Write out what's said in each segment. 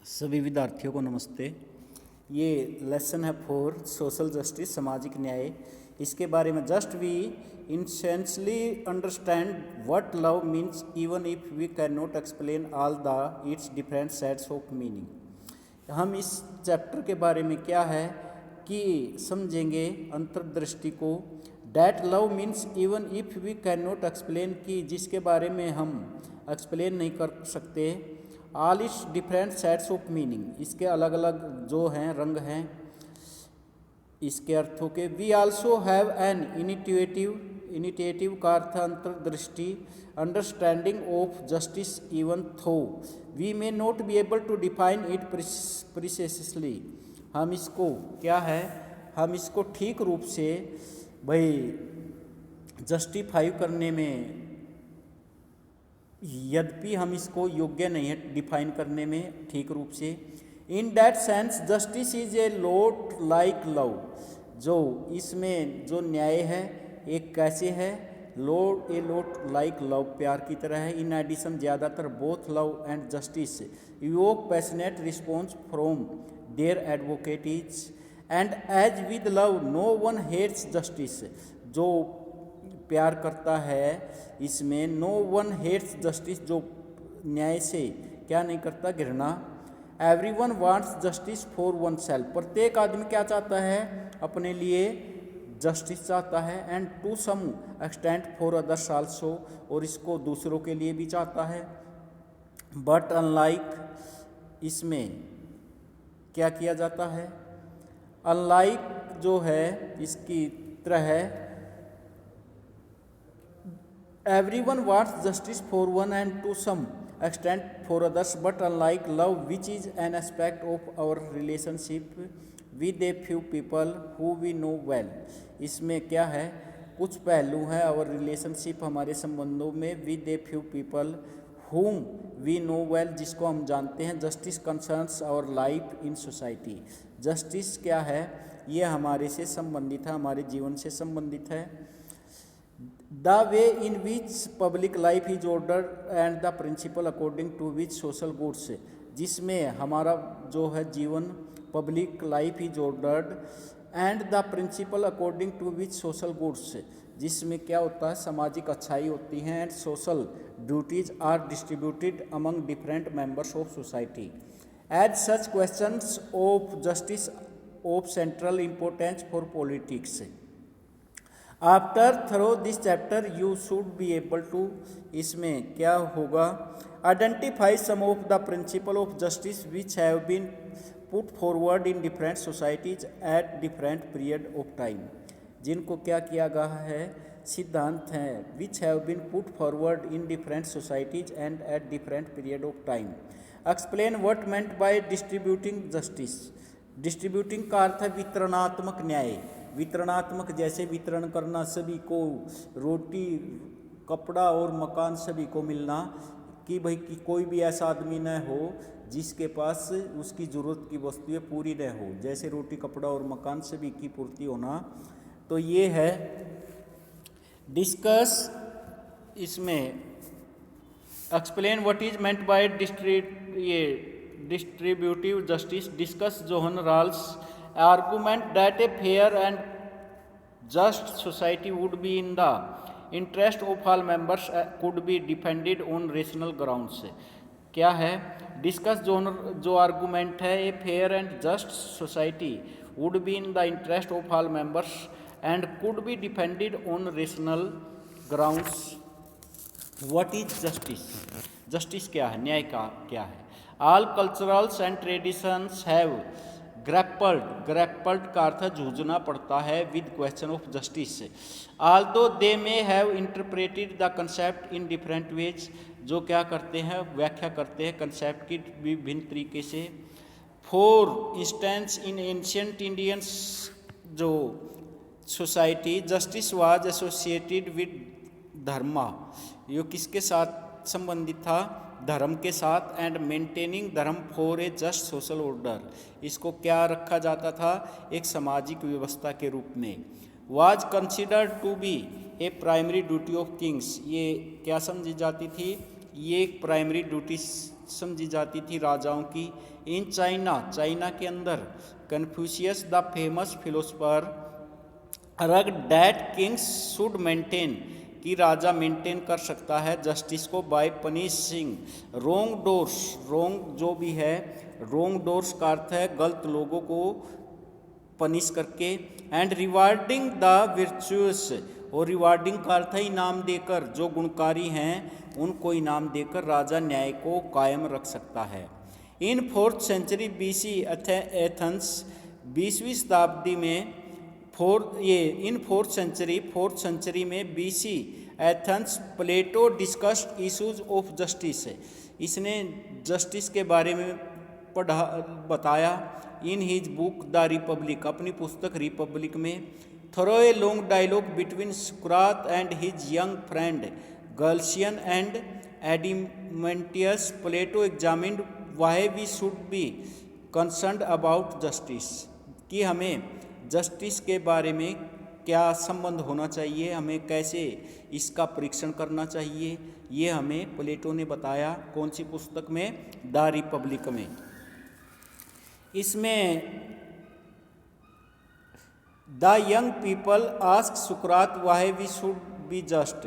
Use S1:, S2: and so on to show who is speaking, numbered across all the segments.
S1: सभी विद्यार्थियों को नमस्ते। ये लेसन है 4 सोशल जस्टिस सामाजिक न्याय। इसके बारे में just we essentially understand what love means even if we can not explain all the its different sets of meaning. हम इस चैप्टर के बारे में क्या है कि समझेंगे अंतर्दृष्टि को। That love means even if we can not explain, की जिसके बारे में हम एक्सप्लेन नहीं कर सकते। All its different sets of meaning, इसके अलग अलग जो हैं रंग हैं इसके अर्थों के। We also have an initiative का अर्थ अंतर्दृष्टि, understanding of justice even though we may not be able to define it precisely. हम इसको क्या है, हम इसको ठीक रूप से भाई जस्टिफाई करने में, यद्यपि हम इसको योग्य नहीं है डिफाइन करने में ठीक रूप से। In that sense justice is a lot like love, जो इसमें जो न्याय है एक कैसे है, lot a lot like love प्यार की तरह है। इन एडिशन ज़्यादातर both love and justice evoke passionate response from their advocates and as with love no one hates justice, जो प्यार करता है इसमें नो वन हेट्स जस्टिस, जो न्याय से क्या नहीं करता, घृणा। Every one wants justice for one self, प्रत्येक आदमी क्या चाहता है, अपने लिए जस्टिस चाहता है। And to some extent for others also, और इसको दूसरों के लिए भी चाहता है। बट अनलाइक, इसमें क्या किया जाता है, अनलाइक जो है इसकी तरह है, everyone wants justice for one and to some extent for others, but unlike love, which is an aspect of our relationship with a few people who we know well, इसमें क्या है, कुछ पहलू हैं और रिलेशनशिप हमारे संबंधों में with a few people whom we know well, जिसको हम जानते हैं। Justice concerns our life in society, justice क्या है, ये हमारे से संबंधित है, हमारे जीवन से संबंधित है। The way in which public life is ordered and the principle according to which social goods, जिसमें हमारा जो है जीवन public life is ordered and the principle according to which social goods, जिसमें क्या होता है, सामाजिक अच्छाई होती हैं। And social duties are distributed among different members of society. As such questions of justice of central importance for politics. After through this chapter you should be able to, इसमें क्या होगा, identify some of the principle of justice which have been put forward in different societies at different period of time, जिनको क्या किया गया है, सिद्धांत हैं which have been put forward in different societies and at different period of time. Explain what meant by distributing justice. Distributing का अर्थ है वितरणात्मक न्याय। वितरणात्मक जैसे वितरण करना, सभी को रोटी कपड़ा और मकान सभी को मिलना, कि भाई कि कोई भी ऐसा आदमी न हो जिसके पास उसकी ज़रूरत की वस्तुएं पूरी न हो, जैसे रोटी कपड़ा और मकान सभी की पूर्ति होना। तो ये है डिस्कस, इसमें explain what is meant by distributive justice. Discuss John Rawls argument that a fair and just society would be in the interest of all members could be defended on rational grounds। क्या है, discuss जो argument है, a fair and just society would be in the interest of all members and could be defended on rational grounds. What is justice, justice क्या है, न्याय का क्या है। All culturals and traditions have grappled का अर्थ जूझना पड़ता है with question of justice. Aldous they may have interpreted the concept in different ways, जो क्या करते हैं, व्याख्या करते हैं कंसेप्ट की विभिन्न तरीके से। For instance in ancient Indians जो society, justice was associated with dharma, ये किसके साथ संबंधित था, धर्म के साथ। And maintaining dharma for a just social order, इसको क्या रखा जाता था, एक सामाजिक व्यवस्था के रूप में। Was considered to be a primary duty of kings, ये क्या समझी जाती थी, ये एक प्राइमरी ड्यूटी समझी जाती थी राजाओं की। इन चाइना, चाइना के अंदर कन्फ्यूशियस द फेमस फिलोसफर अर्ग दैट किंग्स शुड मेंटेन, कि राजा मेंटेन कर सकता है जस्टिस को बाय पनिशिंग रोंग डोर्स, रोंग जो भी है, रोंग डोर्स का अर्थ है गलत लोगों को पनिश करके, एंड रिवार्डिंग द विर्चुअस, और रिवार्डिंग का अर्थ है इनाम देकर, जो गुणकारी हैं उनको इनाम देकर राजा न्याय को कायम रख सकता है। In 4th century BC Athens, 20वीं शताब्दी में इन 4th सेंचुरी में BC Athens Plato discussed issues of justice, इसने जस्टिस के बारे में बताया in his book the Republic, अपनी पुस्तक रिपब्लिक में। Through a long dialogue between सुकरात एंड हिज यंग फ्रेंड गल्सियन and Adeimantus, Plato examined why we should be concerned about justice, कि हमें जस्टिस के बारे में क्या संबंध होना चाहिए, हमें कैसे इसका परीक्षण करना चाहिए, ये हमें प्लेटो ने बताया। कौन सी पुस्तक में? द रिपब्लिक में। इसमें द यंग पीपल आस्क सुकरात why we should be just,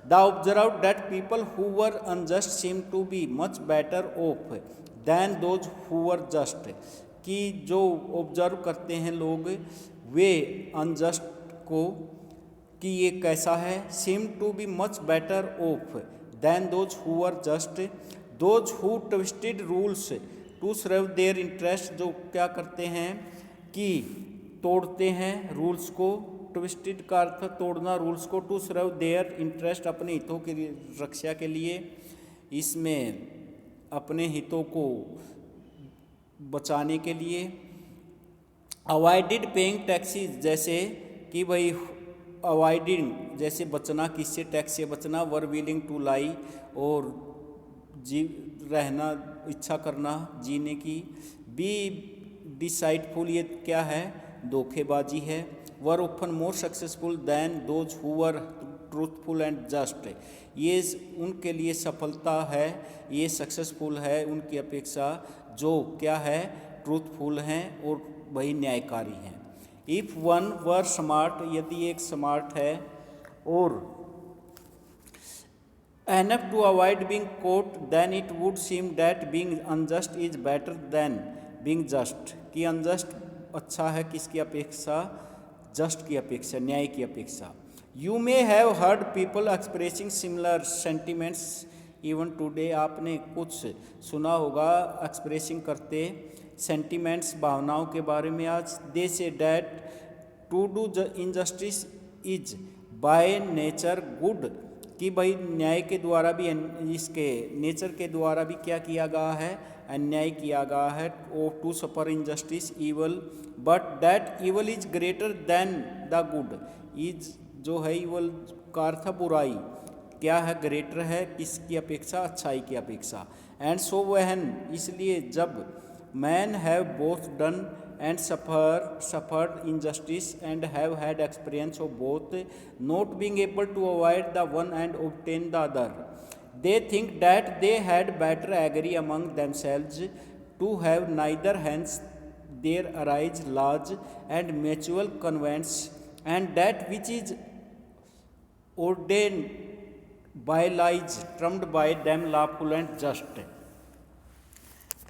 S1: the observe that people who were unjust seem to be much better off than those who were just, कि जो ऑब्जर्व करते हैं लोग वे अनजस्ट को कि ये कैसा है, seem to be much better off than those who were just, those who twisted rules to serve their interest, जो क्या करते हैं कि तोड़ते हैं रूल्स को, ट्विस्टेड का अर्थ तोड़ना रूल्स को, टू सर्व देयर इंटरेस्ट, अपने हितों की रक्षा के लिए, इसमें अपने हितों को बचाने के लिए। अवॉइडेड पेइंग टैक्सेस, जैसे कि भाई अवॉइडिंग जैसे बचना, किससे? टैक्स से बचना। वर विलिंग टू लाई, और जी रहना, इच्छा करना जीने की। बी डिसाइडफुल, ये क्या है? धोखेबाजी है। वर open more successful then those who were truthful and just, ये उनके लिए सफलता है, ये सक्सेसफुल है उनकी अपेक्षा जो क्या है? ट्रूथफुल हैं और वही न्यायकारी हैं। इफ़ वन वर स्मार्ट, यदि एक स्मार्ट है और enough to avoid being caught, then it would seem that being unjust is better than being just, कि अनजस्ट अच्छा है किसकी अपेक्षा? जस्ट की अपेक्षा, न्याय की अपेक्षा। You may have heard people expressing similar sentiments even today, आपने कुछ सुना होगा एक्सप्रेसिंग करते सेंटिमेंट्स, भावनाओं के बारे में आज। They say that to do injustice is by nature good, कि भाई न्याय के द्वारा भी, इसके नेचर के द्वारा भी क्या किया गया है? अन्याय किया गया है। Oh to suffer injustice evil, but that evil is greater than the good, is जो है इवल का अर्थ बुराई, क्या है? ग्रेटर है किसकी अपेक्षा? अच्छाई की अपेक्षा। एंड सो वहन, इसलिए जब man have both done and suffered injustice and have had experience of both, not being able to avoid the one and obtain the other, they think that they had better agree among themselves to have neither, hence there arise laws and mutual covenants, and that which is ordained by lies termed by them lawful and just।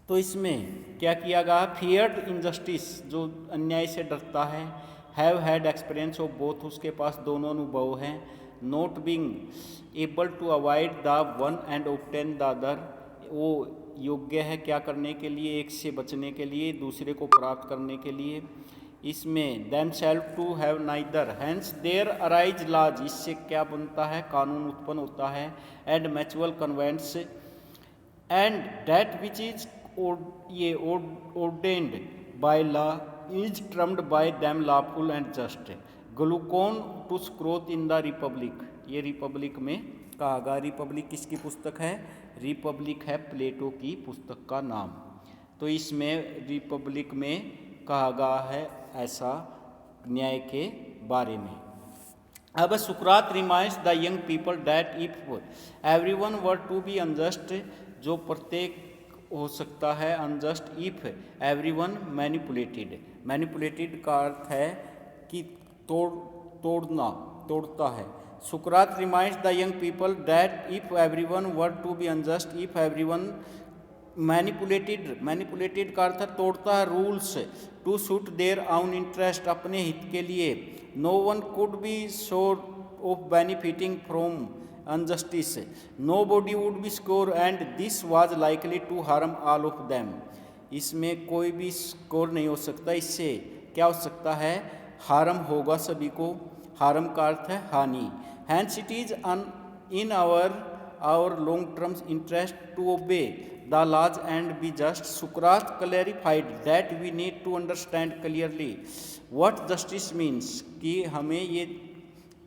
S1: तो इसमें क्या किया गया? Feared injustice, जो अन्याय से डरता है। Have had experience of both, उसके पास दोनों अनुभव हैं। Not being able to avoid the one and obtain the other, वो योग्य है क्या करने के लिए? एक से बचने के लिए, दूसरे को प्राप्त करने के लिए। इसमें themselves to have neither, hence there arise laws, इससे क्या बनता है? कानून उत्पन्न होता है। And mutual covenants, and that which is ये ordained by law is termed by them lawful and just। Glaucon to Socrates in the Republic, ये रिपब्लिक में कहा गया। रिपब्लिक किसकी पुस्तक है? रिपब्लिक है प्लेटो की पुस्तक का नाम। तो इसमें रिपब्लिक में कहा गया है ऐसा न्याय के बारे में। अब सुकरात reminds the young people that if everyone were to be unjust, जो प्रत्येक हो सकता है unjust if everyone manipulated. Manipulated का अर्थ है कि तोड़ता है। सुकरात reminds the young people that if everyone were to be unjust, if everyone manipulated का अर्थ तोड़ता है rules to suit their own interest, अपने हित के लिए। No one could be sure of benefiting from injustice, know body would be secure and this was likely to harm all of them. इसमें कोई भी स्कोर नहीं हो सकता, इससे क्या हो सकता है, हार्म होगा सभी को। हार्म का अर्थ है हानि। Hence it is in our long term interest to obey the laws and be just. Sukrat clarified that we need to understand clearly what justice means, कि हमें ये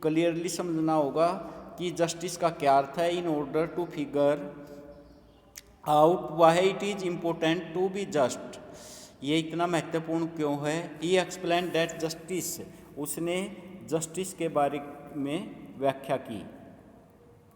S1: क्लियरली समझना होगा कि जस्टिस का क्या अर्थ है, in order to figure out why it is important to be just, ये इतना महत्वपूर्ण क्यों है। ही एक्सप्लेन दैट जस्टिस, उसने जस्टिस के बारे में व्याख्या की।